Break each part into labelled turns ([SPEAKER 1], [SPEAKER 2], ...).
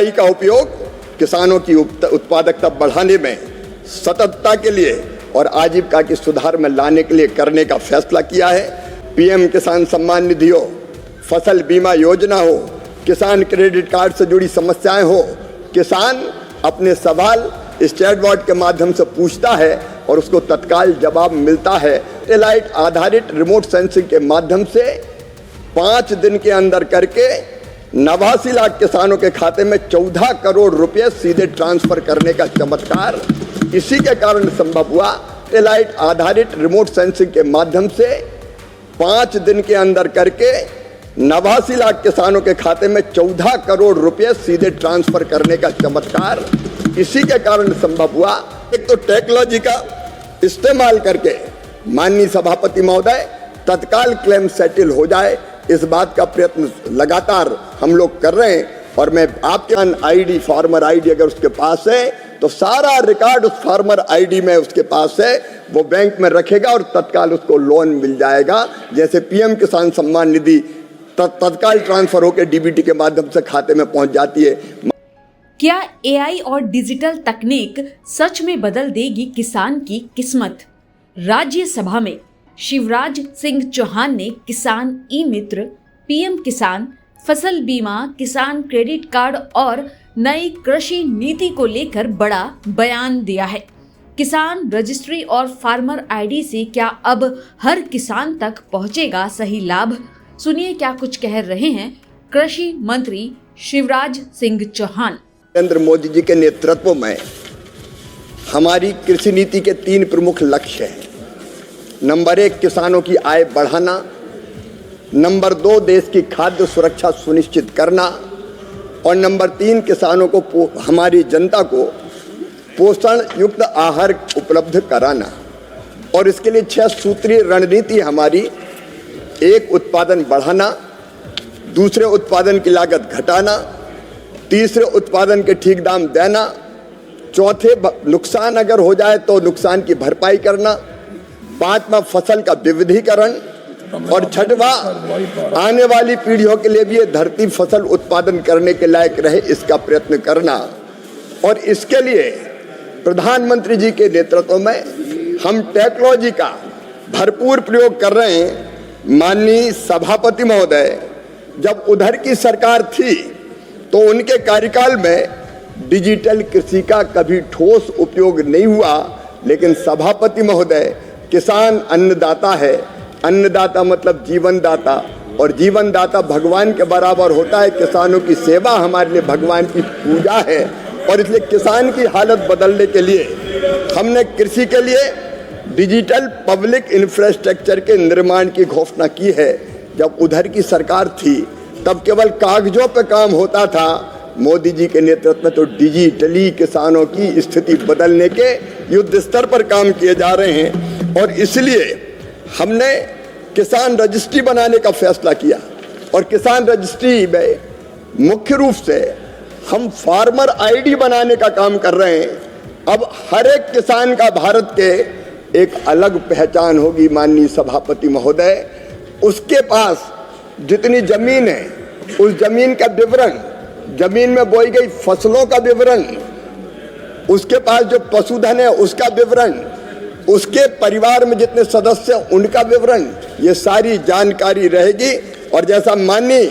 [SPEAKER 1] AI का उपयोग किसानों की उत्पादकता बढ़ाने में, सततता के लिए और आजीविका के सुधार में लाने के लिए करने का फैसला किया है। पीएम किसान सम्मान निधि हो, फसल बीमा योजना हो, किसान क्रेडिट कार्ड से जुड़ी समस्याएं हो, किसान अपने सवाल इस चैटबॉट के माध्यम से पूछता है और उसको तत्काल जवाब मिलता है। सैटेलाइट आधारित रिमोट सेंसिंग के माध्यम से 5 दिन के अंदर करके 89 लाख किसानों के खाते में 14 करोड़ रुपए सीधे ट्रांसफर करने का चमत्कार इसी के कारण संभव हुआ। सैटेलाइट आधारित रिमोट सेंसिंग के माध्यम से 5 दिन के अंदर करके 89 लाख किसानों के खाते में 14 करोड़ रुपए सीधे ट्रांसफर करने का चमत्कार इसी के कारण संभव हुआ। एक तो टेक्नोलॉजी का इस्तेमाल करके माननीय सभापति महोदय तत्काल क्लेम सेटल हो जाए, इस बात का प्रयत्न लगातार हम लोग कर रहे हैं। और मैं आपके आईडी, फार्मर आईडी अगर उसके पास है तो सारा रिकॉर्ड उस फार्मर आईडी में उसके पास है, वो बैंक में रखेगा और तत्काल उसको लोन मिल जाएगा। जैसे पीएम किसान सम्मान निधि तत्काल ट्रांसफर होकर डीबीटी के माध्यम से खाते में पहुंच जाती है।
[SPEAKER 2] क्या एआई और डिजिटल तकनीक सच में बदल देगी किसान की किस्मत? राज्यसभा में शिवराज सिंह चौहान ने किसान ई मित्र, पीएम किसान, फसल बीमा, किसान क्रेडिट कार्ड और नई कृषि नीति को लेकर बड़ा बयान दिया है। किसान रजिस्ट्री और फार्मर आईडी से क्या अब हर किसान तक पहुंचेगा सही लाभ? सुनिए क्या कुछ कह रहे हैं कृषि मंत्री शिवराज सिंह चौहान।
[SPEAKER 1] नरेंद्र मोदी जी के नेतृत्व में हमारी कृषि नीति के 3 प्रमुख लक्ष्य हैं। नंबर 1 किसानों की आय बढ़ाना, नंबर 2 देश की खाद्य सुरक्षा सुनिश्चित करना और नंबर 3 किसानों को, हमारी जनता को पोषण युक्त आहार उपलब्ध कराना। और इसके लिए 6 सूत्रीय रणनीति हमारी। 1 उत्पादन बढ़ाना, दूसरे उत्पादन की लागत घटाना, तीसरे उत्पादन के ठीक दाम देना, चौथे नुकसान अगर हो जाए तो नुकसान की भरपाई करना, 5वां फसल का विविधीकरण और 6वां आने वाली पीढ़ियों के लिए भी ये धरती फसल उत्पादन करने के लायक रहे, इसका प्रयत्न करना। और इसके लिए प्रधानमंत्री जी के नेतृत्व में हम टेक्नोलॉजी का भरपूर प्रयोग कर रहे हैं। माननीय सभापति महोदय, जब उधर की सरकार थी तो उनके कार्यकाल में डिजिटल कृषि का कभी ठोस उपयोग नहीं हुआ, लेकिन सभापति महोदय, किसान अन्नदाता है, अन्नदाता मतलब जीवनदाता, और जीवनदाता भगवान के बराबर होता है। किसानों की सेवा हमारे लिए भगवान की पूजा है और इसलिए किसान की हालत बदलने के लिए हमने कृषि के लिए डिजिटल पब्लिक इंफ्रास्ट्रक्चर के निर्माण की घोषणा की है। जब उधर की सरकार थी तब केवल कागजों पे काम होता था। मोदी जी के नेतृत्व में तो डिजिटली किसानों की स्थिति बदलने के युद्ध स्तर पर काम किए जा रहे हैं। और इसलिए हमने किसान रजिस्ट्री बनाने का फैसला किया और किसान रजिस्ट्री में मुख्य रूप से हम फार्मर आईडी बनाने का काम कर रहे हैं। अब हर एक किसान का भारत के एक अलग पहचान होगी। माननीय सभापति महोदय, उसके पास जितनी जमीन है उस जमीन का विवरण, जमीन में बोई गई फसलों का विवरण, उसके पास जो पशुधन है उसका विवरण, उसके परिवार में जितने सदस्य हैं उनका विवरण, ये सारी जानकारी रहेगी। और जैसा माननीय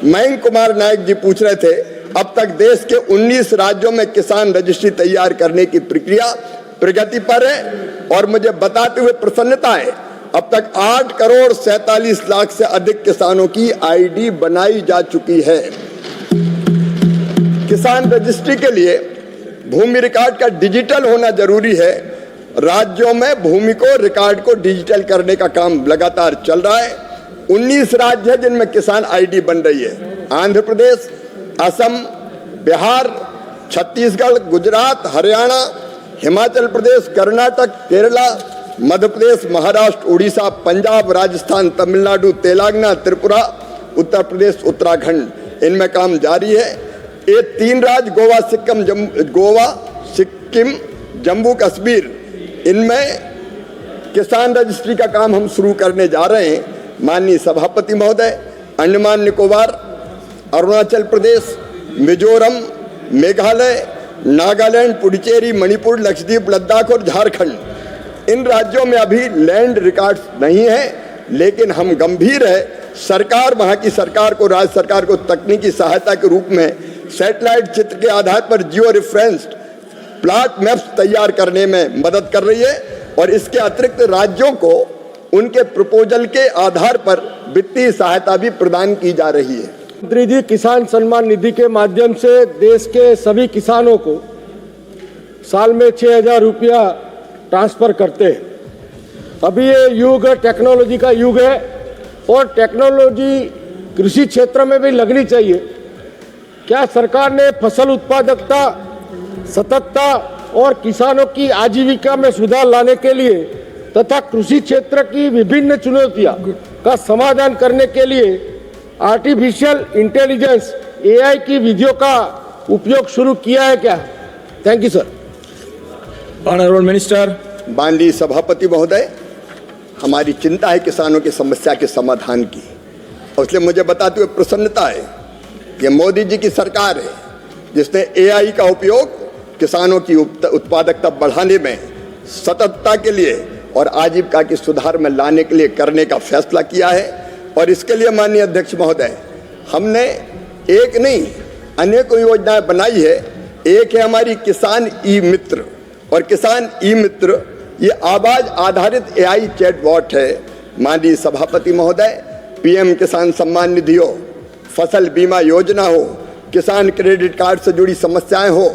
[SPEAKER 1] मयंक कुमार नायक जी पूछ रहे थे, अब तक देश के 19 राज्यों में किसान रजिस्ट्री तैयार करने की प्रक्रिया प्रगति पर है। और मुझे बताते हुए प्रसन्नता है, अब तक 8 करोड़ 47 लाख से अधिक किसानों की आईडी बनाई जा चुकी है। किसान रजिस्ट्री के लिए भूमि रिकॉर्ड का डिजिटल होना जरूरी है। राज्यों में भूमि को रिकॉर्ड को डिजिटल करने का काम लगातार चल रहा है। 19 राज्य है जिनमें किसान आईडी बन रही है। आंध्र प्रदेश, असम, बिहार, छत्तीसगढ़, गुजरात, हरियाणा, हिमाचल प्रदेश, कर्नाटक, केरला, मध्य प्रदेश, महाराष्ट्र, उड़ीसा, पंजाब, राजस्थान, तमिलनाडु, तेलंगाना, त्रिपुरा, उत्तर प्रदेश, उत्तराखंड, इनमें काम जारी है। ये 3 राज्य गोवा, सिक्किम, जम्मू कश्मीर, इनमें किसान रजिस्ट्री का काम हम शुरू करने जा रहे हैं। माननीय सभापति महोदय, अंडमान निकोबार, अरुणाचल प्रदेश, मिजोरम, मेघालय, नागालैंड, पुडुचेरी, मणिपुर, लक्षद्वीप, लद्दाख और झारखंड, इन राज्यों में अभी लैंड रिकॉर्ड्स नहीं है, लेकिन हम गंभीर है। सरकार, वहाँ की सरकार को, राज्य सरकार को तकनीकी सहायता के रूप में सैटेलाइट चित्र के आधार पर जियो रेफरेंस्ड प्लॉट मैप्स तैयार करने में मदद कर रही है और इसके अतिरिक्त राज्यों को उनके प्रपोजल के आधार पर वित्तीय सहायता भी प्रदान की जा रही है।
[SPEAKER 3] मंत्री जी, किसान सम्मान निधि के माध्यम से देश के सभी किसानों को साल में 6,000 रुपया ट्रांसफर करते हैं। अभी ये युग टेक्नोलॉजी का युग है और टेक्नोलॉजी कृषि क्षेत्र में भी लगनी चाहिए। क्या सरकार ने फसल उत्पादकता, सततता और किसानों की आजीविका में सुधार लाने के लिए तथा कृषि क्षेत्र की विभिन्न चुनौतियां का समाधान करने के लिए आर्टिफिशियल इंटेलिजेंस AI की विधियों का उपयोग शुरू किया है क्या? Thank you sir.
[SPEAKER 4] Honourable minister.
[SPEAKER 1] माननीय सभापति महोदय, हमारी चिंता है किसानों की समस्या के समाधान की, और इसलिए मुझे बताते हुए प्रसन्नता है कि मोदी जी की सरकार है जिसने AI का उपयोग किसानों की उत्पादकता बढ़ाने में, सततता के लिए और आजीविका के सुधार में लाने के लिए करने का फैसला किया है। और इसके लिए माननीय अध्यक्ष महोदय, हमने एक नहीं अनेकों योजनाएं बनाई है। एक है हमारी किसान ई मित्र, और किसान ई मित्र ये आवाज आधारित AI चैटबॉट है। माननीय सभापति महोदय, PM किसान सम्मान निधि हो, फसल बीमा योजना हो, किसान क्रेडिट कार्ड से जुड़ी समस्याएं हो,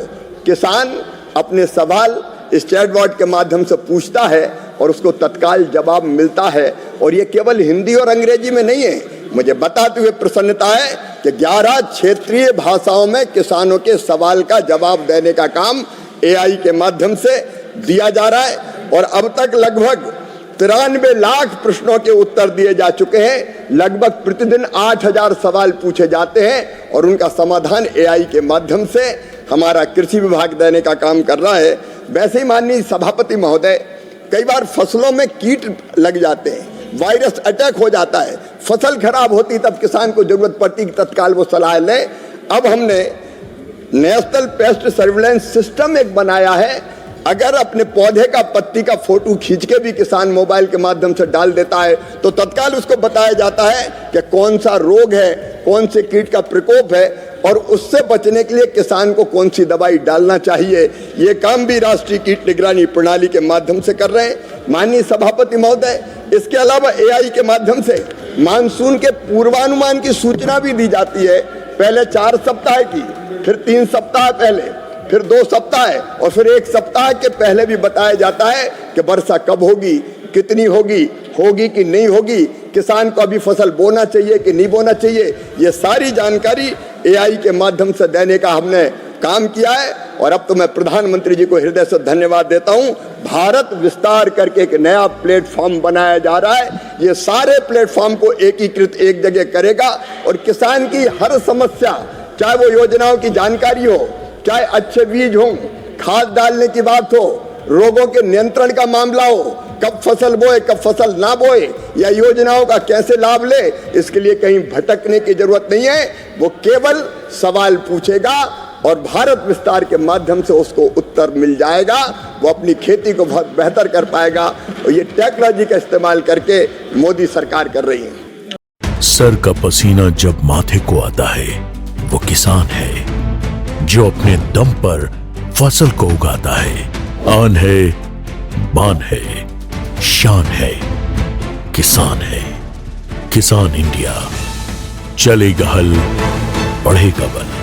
[SPEAKER 1] किसान अपने सवाल इस चैटबॉट के माध्यम से पूछता है और उसको तत्काल जवाब मिलता है। और ये केवल हिंदी और अंग्रेजी में नहीं है। मुझे बताते हुए प्रसन्नता है कि 11 क्षेत्रीय भाषाओं में किसानों के सवाल का जवाब देने का काम AI के माध्यम से दिया जा रहा है और अब तक लगभग 93 लाख प्रश्नों के उत्तर दिए जा चुके हैं। लगभग प्रतिदिन 8,000 सवाल पूछे जाते हैं और उनका समाधान AI के माध्यम से हमारा कृषि विभाग देने का काम कर रहा है। वैसे ही माननीय सभापति महोदय, कई बार फसलों में कीट लग जाते हैं, वायरस अटैक हो जाता है, फसल खराब होती, तब किसान को जरूरत पड़ती कि तत्काल वो सलाह ले। अब हमने नेशनल पेस्ट सर्विलेंस सिस्टम एक बनाया है। अगर अपने पौधे का पत्ती का फोटो खींच के भी किसान मोबाइल के माध्यम से डाल देता है तो तत्काल उसको बताया जाता है कि कौन सा रोग है, कौन से कीट का प्रकोप है और उससे बचने के लिए किसान को कौन सी दवाई डालना चाहिए। ये काम भी राष्ट्रीय कीट निगरानी प्रणाली के माध्यम से कर रहे हैं। माननीय सभापति महोदय, इसके अलावा AI के माध्यम से मानसून के पूर्वानुमान की सूचना भी दी जाती है। पहले 4 सप्ताह की, फिर 3 सप्ताह पहले, फिर 2 सप्ताह और फिर 1 सप्ताह के पहले भी बताया जाता है कि वर्षा कब होगी, कितनी होगी, होगी कि नहीं होगी, किसान को अभी फसल बोना चाहिए कि नहीं बोना चाहिए। ये सारी जानकारी AI के माध्यम से देने का हमने काम किया है। और अब तो मैं प्रधानमंत्री जी को हृदय से धन्यवाद देता हूं। भारत विस्तार करके एक नया प्लेटफॉर्म बनाया जा रहा है। ये सारे प्लेटफॉर्म को एकीकृत एक जगह करेगा और किसान की हर समस्या, चाहे वो योजनाओं की जानकारी हो, चाहे अच्छे बीज हो, खाद डालने की बात हो, रोगों के नियंत्रण का मामला हो, कब फसल बोए कब फसल ना बोए, या योजनाओं का कैसे लाभ ले, इसके लिए कहीं भटकने की जरूरत नहीं है। वो केवल सवाल पूछेगा और भारत विस्तार के माध्यम से उसको उत्तर मिल जाएगा। वो अपनी खेती को बहुत बेहतर कर पाएगा और ये टेक्नोलॉजी का इस्तेमाल करके मोदी सरकार कर रही है।
[SPEAKER 5] सर का पसीना जब माथे को आता है वो किसान है जो अपने दम पर फसल को उगाता है। आन है, बान है, शान है, किसान है। किसान इंडिया, चलेगा हल, बढ़ेगा बल।